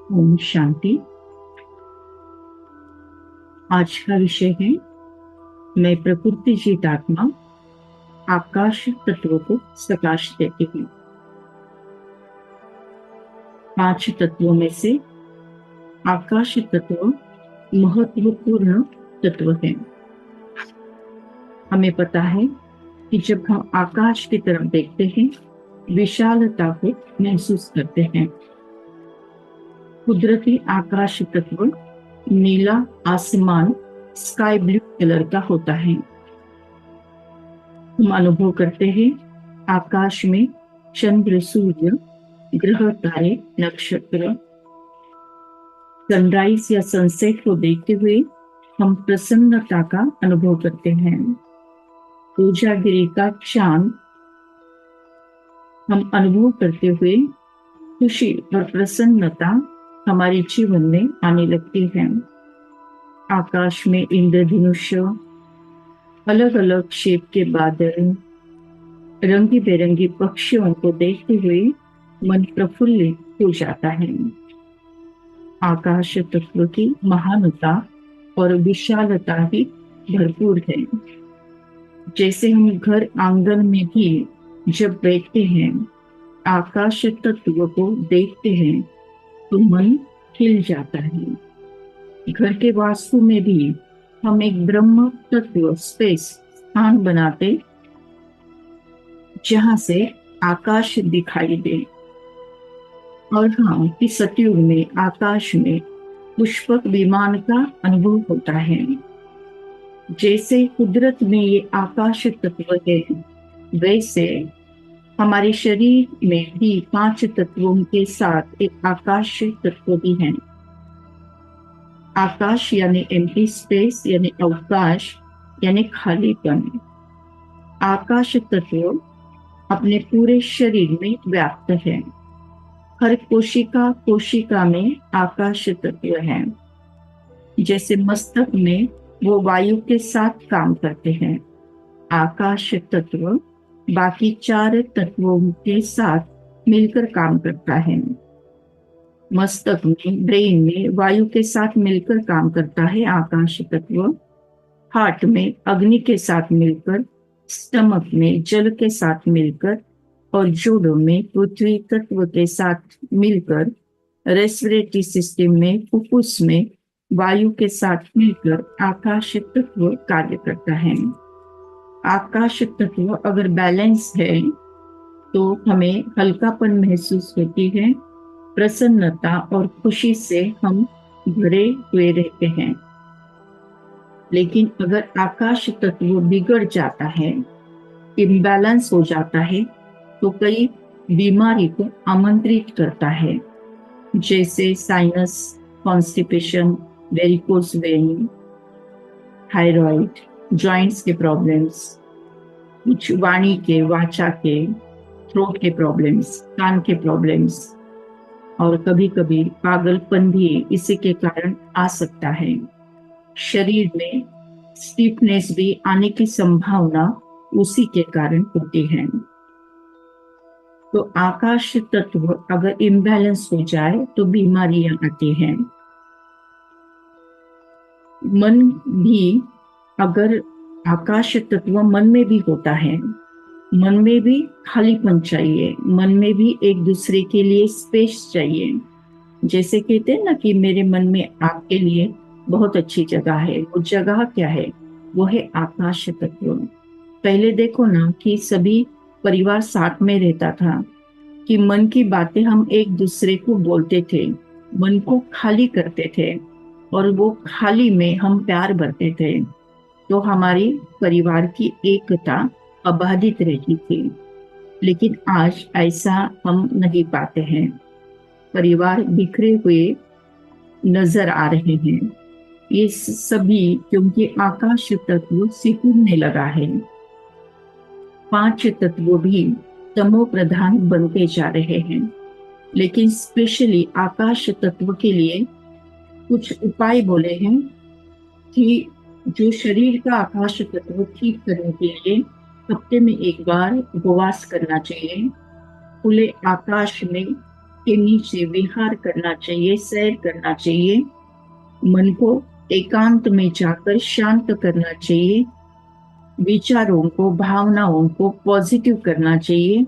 ओम शांति। आज का विषय है मैं प्रकृति जीत आत्मा आकाश तत्व को प्रकाश देती हूँ। 5 तत्वों में से आकाश तत्व महत्वपूर्ण तत्व है। हमें पता है कि जब हम आकाश की तरफ देखते हैं, विशालता को महसूस करते हैं। कुदरती आकाश तत्व नीला आसमान स्काई ब्लू कलर का होता है। हम अनुभव करते हैं आकाश में चंद्र, सूर्य, ग्रह, तारे, नक्षत्र। सनराइज या सनसेट को देखते हुए हम प्रसन्नता का अनुभव करते हैं। कोजागिरी का चांद हम अनुभव करते हुए खुशी और प्रसन्नता हमारे जीवन में आने लगती है। आकाश में इंद्रधनुष, अलग अलग शेप के बादल, रंगी बेरंगी पक्षियों को देखते हुए मन प्रफुल्लित हो जाता है। आकाश तत्व की महानता और विशालता ही भरपूर है। जैसे हम घर आंगन में भी जब बैठते हैं, आकाश तत्व को देखते हैं तो मन खिल जाता है। घर के वास्तु में भी हम एक ब्रह्म तत्व स्पेस स्थान बनाते जहां से आकाश दिखाई दे। और हाँ, कि सतयुग में आकाश में पुष्पक विमान का अनुभव होता है। जैसे कुदरत में ये आकाश तत्व है, वैसे हमारे शरीर में भी 5 तत्वों के साथ एक आकाश तत्व भी है। आकाश यानी एम्प्टी स्पेस, यानी अवकाश, यानी खालीपन। आकाश तत्व अपने पूरे शरीर में व्याप्त है। हर कोशिका कोशिका में आकाश तत्व है। जैसे मस्तक में वो वायु के साथ काम करते हैं, आकाश तत्व बाकी 4 तत्वों के साथ मिलकर काम करता है। मस्तक में, ब्रेन में वायु के साथ मिलकर काम करता है आकाश तत्व। हार्ट में अग्नि के साथ मिलकर, स्टमक में जल के साथ मिलकर, और जोड़ों में पृथ्वी तत्व के साथ मिलकर, रेस्पिरेटरी सिस्टम में फुफ्फुस में वायु के साथ मिलकर आकाश तत्व कार्य करता है। आकाश तत्व अगर बैलेंस है तो हमें हल्कापन महसूस होती है, प्रसन्नता और खुशी से हम भरे हुए रहते हैं। लेकिन अगर आकाश तत्व बिगड़ जाता है, इम्बैलेंस हो जाता है, तो कई बीमारी को आमंत्रित करता है। जैसे sinus, constipation, varicose vein, thyroid, joints के प्रॉब्लम्स, कुछ वाणी के, वाचा के, थ्रोट के प्रॉब्लम्स, कान के प्रॉब्लम्स, और कभी कभी पागलपन भी इसी के कारण आ सकता है। शरीर में स्टिफनेस भी आने की संभावना उसी के कारण होती है। तो आकाश तत्व अगर इम्बैलेंस हो जाए तो बीमारियां आती हैं। मन भी, अगर आकाश तत्व मन में भी होता है, मन में भी खालीपन चाहिए, मन में भी एक दूसरे के लिए स्पेस चाहिए। जैसे कहते हैं ना कि मेरे मन में आपके लिए बहुत अच्छी जगह है। वो जगह क्या है? वो है आकाश तत्व। पहले देखो ना कि सभी परिवार साथ में रहता था, कि मन की बातें हम एक दूसरे को बोलते थे, मन को खाली करते थे, और वो खाली में हम प्यार भरते थे, तो हमारी परिवार की एकता अबाधित रहती थी। लेकिन आज ऐसा हम नहीं पाते हैं। परिवार बिखरे हुए नजर आ रहे हैं। ये सभी क्योंकि आकाश तत्व सिकुड़ने लगा है। 5 तत्व भी तमो प्रधान बनते जा रहे हैं। लेकिन स्पेशली आकाश तत्व के लिए कुछ उपाय बोले हैं कि जो शरीर का आकाश तत्व ठीक करने के लिए हफ्ते में एक बार उपवास करना चाहिए। खुले आकाश में के नीचे विहार करना चाहिए, सैर करना चाहिए। मन को एकांत में जाकर शांत करना चाहिए। विचारों को, भावनाओं को पॉजिटिव करना चाहिए।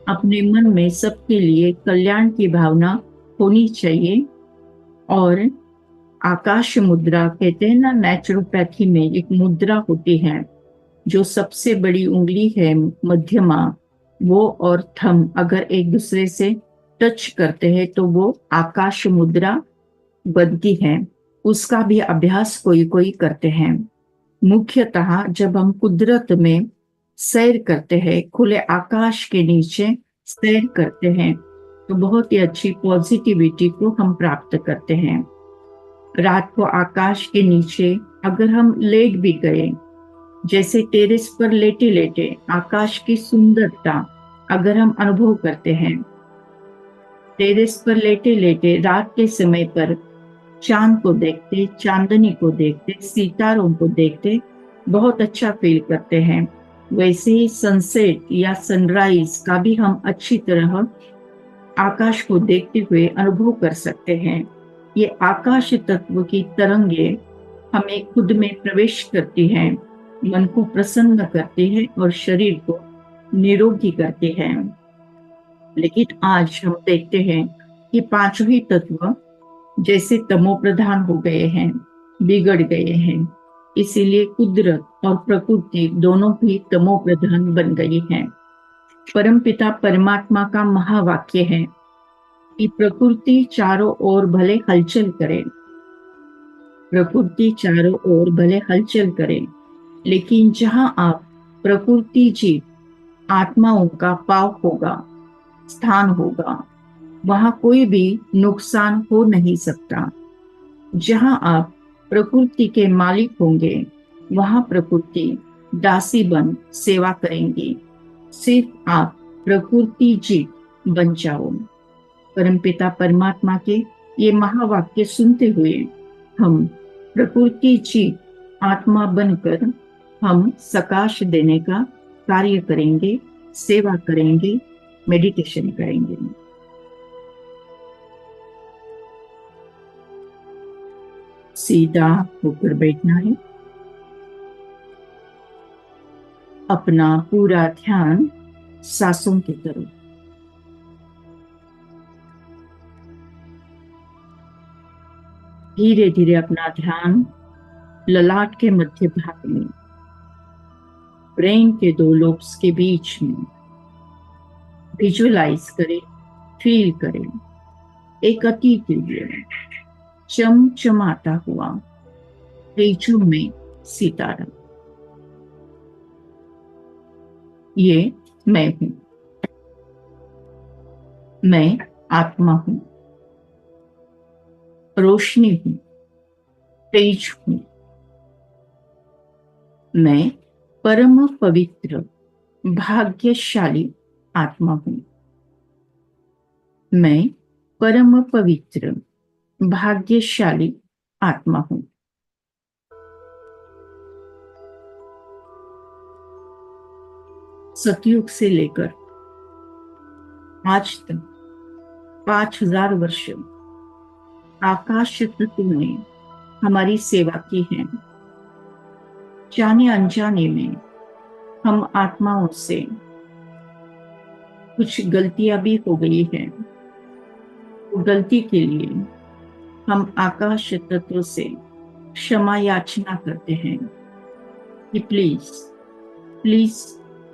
अपने मन में सबके लिए कल्याण की भावना होनी चाहिए। और आकाश मुद्रा कहते हैं ना, नेचुरोपैथी में एक मुद्रा होती है, जो सबसे बड़ी उंगली है मध्यमा, वो और थंब अगर एक दूसरे से टच करते हैं तो वो आकाश मुद्रा बनती है। उसका भी अभ्यास कोई कोई करते हैं। मुख्यतः जब हम कुदरत में सैर करते हैं, खुले आकाश के नीचे सैर करते हैं, तो बहुत ही अच्छी पॉजिटिविटी को हम प्राप्त करते हैं। रात को आकाश के नीचे अगर हम लेट भी गए, जैसे टेरेस पर लेटे लेटे आकाश की सुंदरता अगर हम अनुभव करते हैं, टेरेस पर लेटे लेटे रात के समय पर चांद को देखते, चांदनी को देखते, सितारों को देखते बहुत अच्छा फील करते हैं। वैसे ही सनसेट या सनराइज का भी हम अच्छी तरह आकाश को देखते हुए अनुभव कर सकते हैं। ये आकाश तत्व की तरंगे हमें खुद में प्रवेश करती हैं, मन को प्रसन्न करती है और शरीर को निरोगी करती है। लेकिन आज हम देखते हैं कि पांचों ही तत्व जैसे तमो प्रधान हो गए हैं, बिगड़ गए हैं। इसीलिए कुदरत और प्रकृति दोनों भी तमो प्रधान बन गई हैं। परमपिता परमात्मा का महावाक्य है कि प्रकृति चारों ओर भले हलचल करे, प्रकृति चारों ओर भले हलचल करे, लेकिन जहां आप प्रकृति जी आत्माओं का पाव होगा, स्थान होगा, वहां कोई भी नुकसान हो नहीं सकता। जहां आप प्रकृति के मालिक होंगे, वहां प्रकृति दासी बन सेवा करेंगी। सिर्फ आप प्रकृति जी बन जाओ। परमपिता परमात्मा के ये महावाक्य सुनते हुए हम प्रकृति जी आत्मा बनकर हम सकाश देने का कार्य करेंगे, सेवा करेंगे, मेडिटेशन करेंगे। सीधा होकर बैठना है। अपना पूरा ध्यान सांसों की तरफ। धीरे धीरे अपना ध्यान ललाट के मध्य भाग में, ब्रेन के दो लोब्स के बीच में विजुअलाइज करें, फील करें एक अतीत चमचमाता हुआ तेजों में सितारा। ये मैं हूं, मैं आत्मा हूं, रोशनी हूं, तेज हूं। मैं परम पवित्र भाग्यशाली आत्मा हूं। मैं परम पवित्र भाग्यशाली आत्मा हूं। सतयुग से लेकर आज तक 5000 वर्ष आकाश तत्व ने हमारी सेवा की है। जाने अनजाने में हम आत्माओं से कुछ गलतियां भी हो गई हैं। गलती के लिए हम आकाश तत्व से क्षमा याचना करते हैं कि प्लीज प्लीज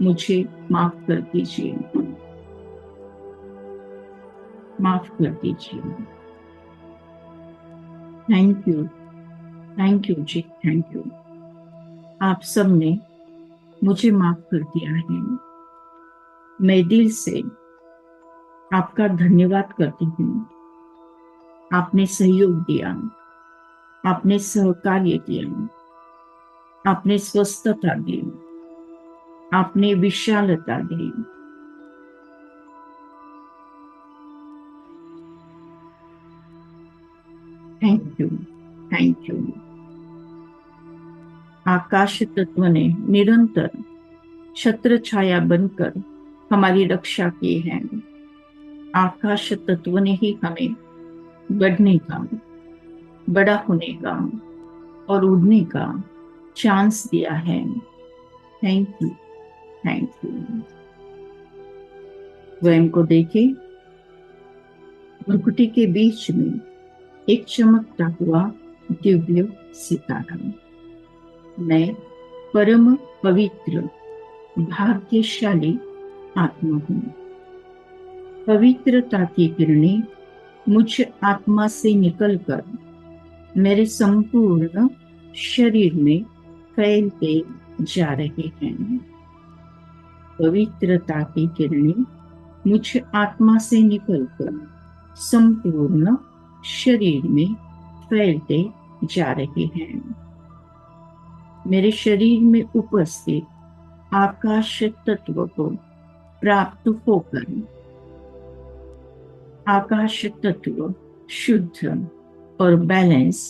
मुझे माफ कर दीजिए, माफ कर दीजिए। थैंक यू जी, थैंक यू। आप सबने मुझे माफ कर दिया है। मैं दिल से आपका धन्यवाद करती हूँ। आपने सहयोग दिया, आपने सहकार्य किया, आपने स्वस्थता दी, आपने विशालता दी। Thank you, thank you. आकाश तत्व ने निरंतर छत्र छाया बनकर हमारी रक्षा की है। आकाश तत्व ने ही हमें बढ़ने का, बड़ा होने का और उड़ने का चांस दिया है। Thank you, thank you. स्वयं को देखे, भ्रुकुटी के बीच में एक चमकता हुआ दिव्य सितारा। मैं परम पवित्र भाग्यशाली आत्मा हूँ। पवित्रता की किरणें मुझ आत्मा से निकलकर मेरे संपूर्ण शरीर में फैलते जा रहे हैं। पवित्रता की किरणें मुझ आत्मा से निकलकर संपूर्ण शरीर में फैलते जा रहे हैं। मेरे शरीर में उपस्थित आकाश तत्व को प्राप्त होकर आकाश तत्व शुद्ध और बैलेंस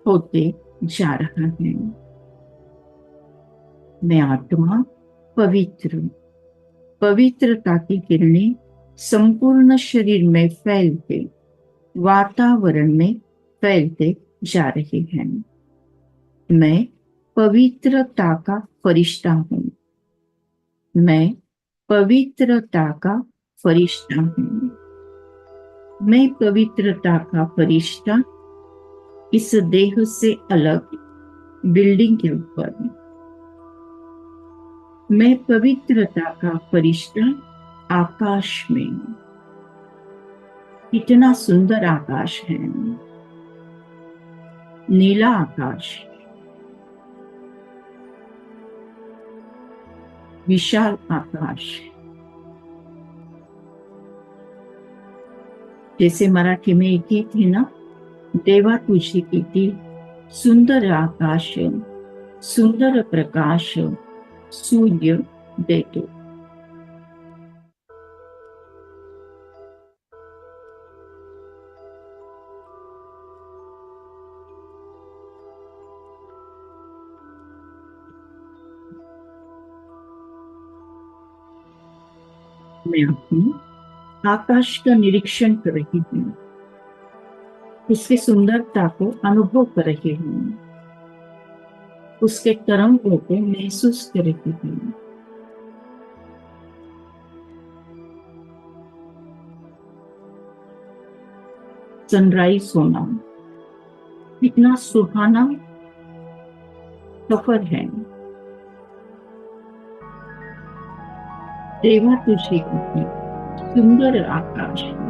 होते जा रहा है। मैं आत्मा पवित्र, पवित्रता की किरणें संपूर्ण शरीर में फैलते, वातावरण में फैलते जा रहे हैं। मैं पवित्रता का फरिश्ता हूँ। मैं पवित्रता का फरिश्ता हूँ। मैं पवित्रता का फरिश्ता इस देह से अलग बिल्डिंग के ऊपर। मैं पवित्रता का फरिश्ता आकाश में। इतना सुंदर आकाश है, नीला आकाश, विशाल आकाश। जैसे मराठी में एक गीत है ना, देवा तुझे किती सुंदर आकाश, सुंदर प्रकाश सूर्य देतो। मैं अपनी आकाश का निरीक्षण कर रही हूँ, उसकी सुंदरता को अनुभव कर रही हूँ, उसके तरंगों को महसूस कर रही हूँ। सनराइज होना कितना सुहाना सफर है। देवा तुझे कितनी सुंदर आकाश है।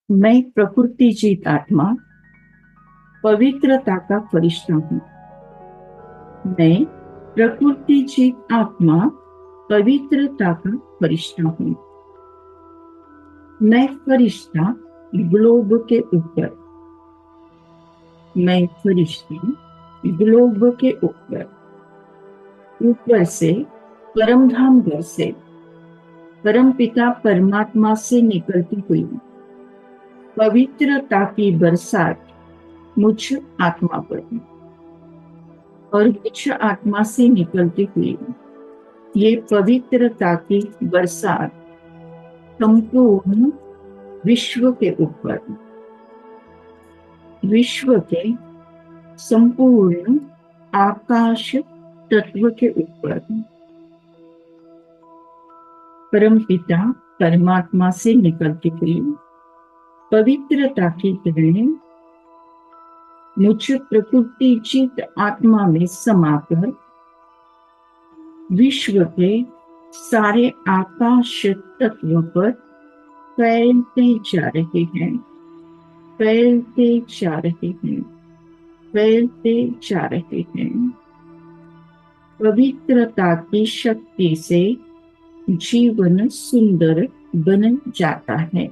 मैं प्रकृति जीत आत्मा पवित्रता का फरिश्ता हूँ। मैं प्रकृति जीत आत्मा पवित्रता का फरिश्ता हूँ। मैं फरिश्ता ग्लोब के ऊपर, मैं फरिश्ता ग्लोब के ऊपर से परमधाम घर से परमपिता परमात्मा से निकलती हुई पवित्रता की बरसात मुझ आत्मा पर, और मुझ आत्मा से निकलती हुई ये पवित्रता की बरसात संपूर्ण विश्व के ऊपर, विश्व के संपूर्ण आकाश तत्व के ऊपर परमपिता परमात्मा से निकलती हुई पवित्रता की किरणें मुझ प्रकृति चित आत्मा में समाकर विश्व के सारे आकाश तत्व पर फैलते जा रहे हैं, फैलते जा रहे हैं, फैलते जा रहे हैं। पवित्रता की शक्ति से जीवन सुंदर बन जाता है।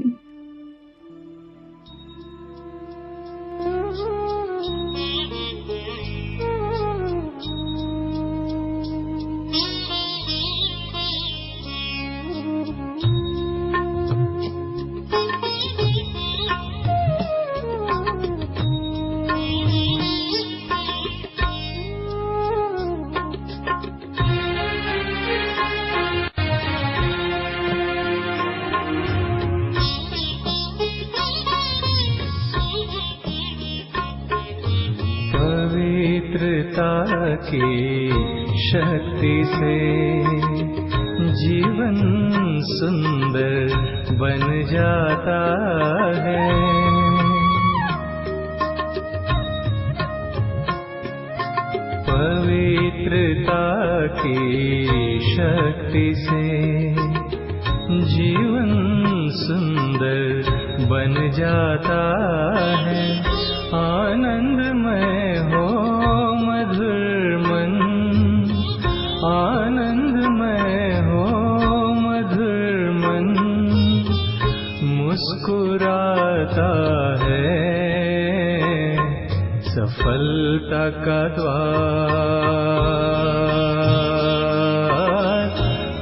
पवित्रता की शक्ति से जीवन सुंदर बन जाता है। पवित्रता की शक्ति से जीवन सुंदर बन जाता है। आनंदमय हो मधुर मन, आनंदमय हो मधुर मन, मुस्कुराता है सफलता का द्वार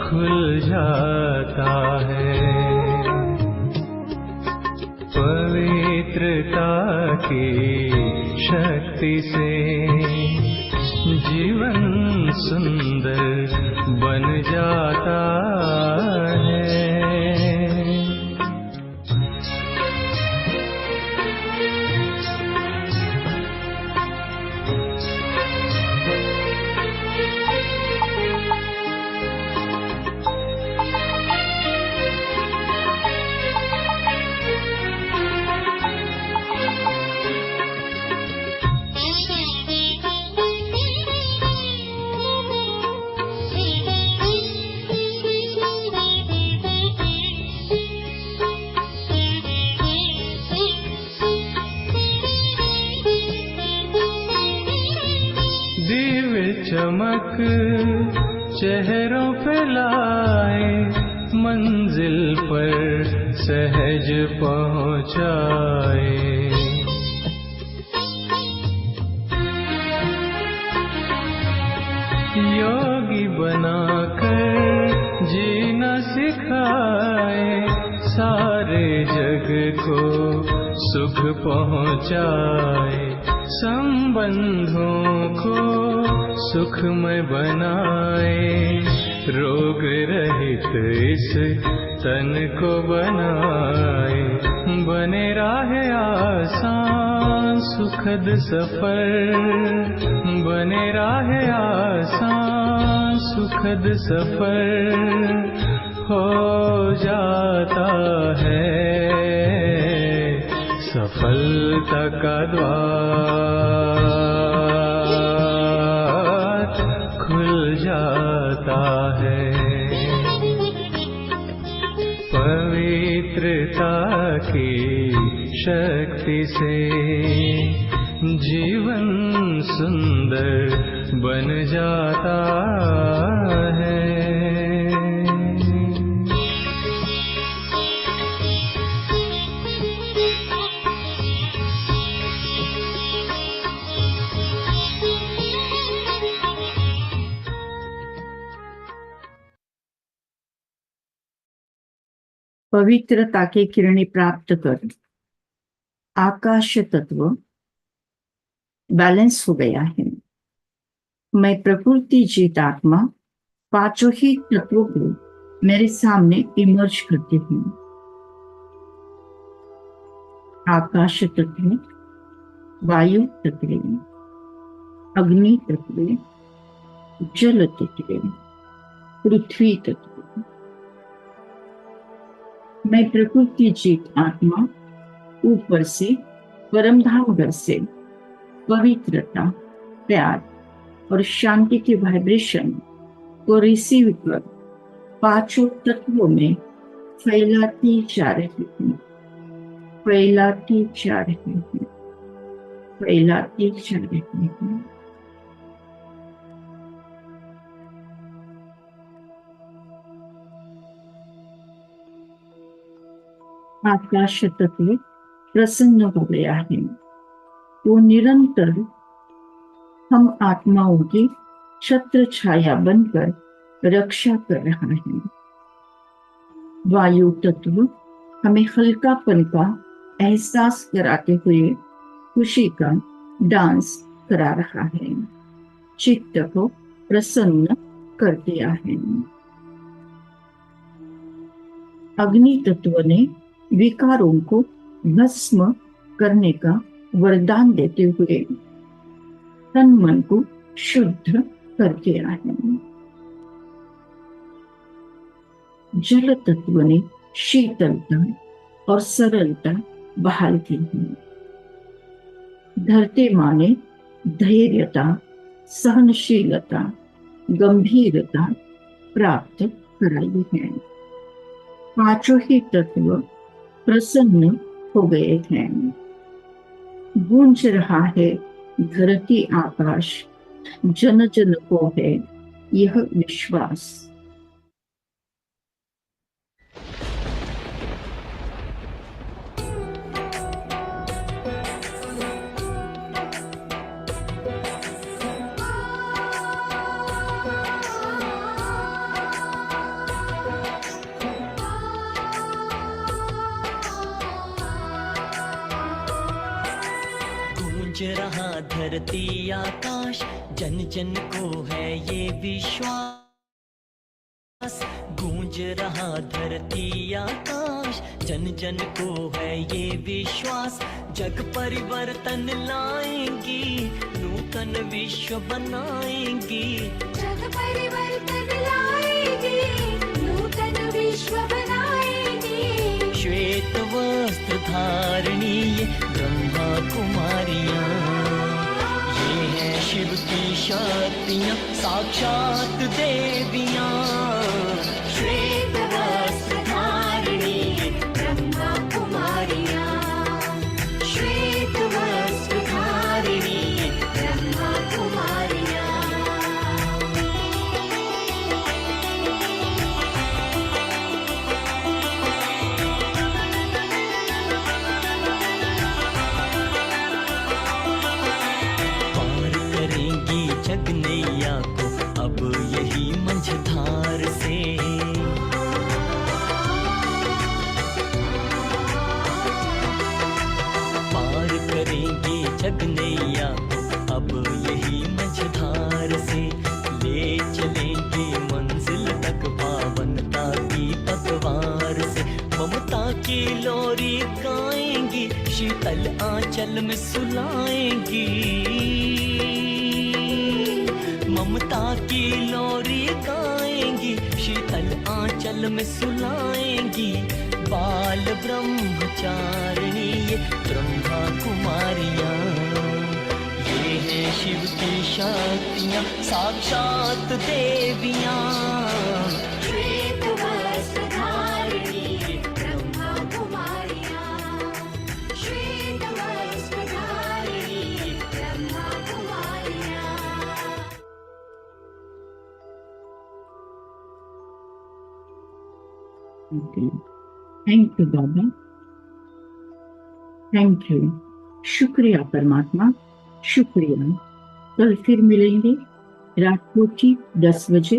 खुल जाता है। पवित्रता की शक्ति से जीवन सुंदर बन जाता है। चमक चेहरों पे लाए, मंजिल पर सहज पहुँचाए। योगी बनाकर जीना सिखाए, सारे जग को सुख पहुँचाए। संबंधों को सुखमय बनाए, रोग रहित इस तन को बनाए। बने राह आसान सुखद सफर, बने राह आसान सुखद सफर हो जाता है। सफलता का द्वार खुल जाता है। पवित्रता की शक्ति से जीवन सुंदर बन जाता है। पवित्रता की किरणें प्राप्त कर आकाश तत्व बैलेंस हो गया है। मैं प्रकृति जीत आत्मा पांचों ही तत्वों को मेरे सामने इमर्ज करती हूँ। आकाश तत्व, वायु तत्व, अग्नि तत्व, जल तत्व, पृथ्वी तत्व। मैं प्रकृति जीत आत्मा ऊपर से परमधाम घर से पवित्रता, प्यार और शांति की वाइब्रेशन को रिसीव कर पांचों तत्वों में फैलाती जा रही हूँ, फैलाती जा रही हूँ, फैलाती जा रही हूँ। आकाश तत्व प्रसन्न हो गया है। वो निरंतर हम आत्माओं की छत्र छाया बनकर रक्षा कर रहा है। वायु तत्व हमें हल्कापन का एहसास कराते हुए खुशी का डांस करा रहा है, चित्त को प्रसन्न कर दिया है। अग्नि तत्व ने विकारों को भस्म करने का वरदान देते हुए तन मन को शुद्ध कर दिया है। जल तत्व ने शीतलता और सरलता बहाल की है। धरती माँ ने धैर्यता, सहनशीलता, गंभीरता प्राप्त कराई है। पांचों ही तत्व प्रसन्न हो गए हैं। गूंज रहा है धरती आकाश, जन जन को है यह विश्वास। गूंज रहा धरती आकाश, जन जन को है ये विश्वास। गूंज रहा धरती आकाश, जन जन को है ये विश्वास। जग परिवर्तन लाएंगी, नूतन विश्व बनाएंगी। जग परिवर्तन लाएंगी, नूतन विश्व बनाएंगी। श्वेत वस्त्र धारणी ये ब्रह्मा कुमारियां, ये है शिव की शक्तियां, साक्षात देवियां। श्वेत वस्त्र धारिणी ये ब्रह्मा कुमारियां, श्वेत वस्त्र धारिणी ये ब्रह्मा कुमारियां। पार करेंगी जग नैया को अब यही मंझधार से। पार करेंगी जग नैया को अब यही मंझधार से। ले चलेंगे मंजिल तक पावनता की पतवार से। ममता की लोरी गाएंगी, शीतल आंचल में सुलाएंगी। ममता की लोरी गाएंगी, शीतल आंचल में सुलाएंगी। बाल ब्रह्मचारिणी ये ब्रह्मा कुमारियां, ये है शिव की शक्तियां, साक्षात देवियां। श्वेत वस्त्र धारिणी ये ब्रह्मा कुमारियां, श्वेत thank you Baba, thank you. शुक्रिया परमात्मा, शुक्रिया। कल फिर मिलेंगे रात को ठीक 10 बजे।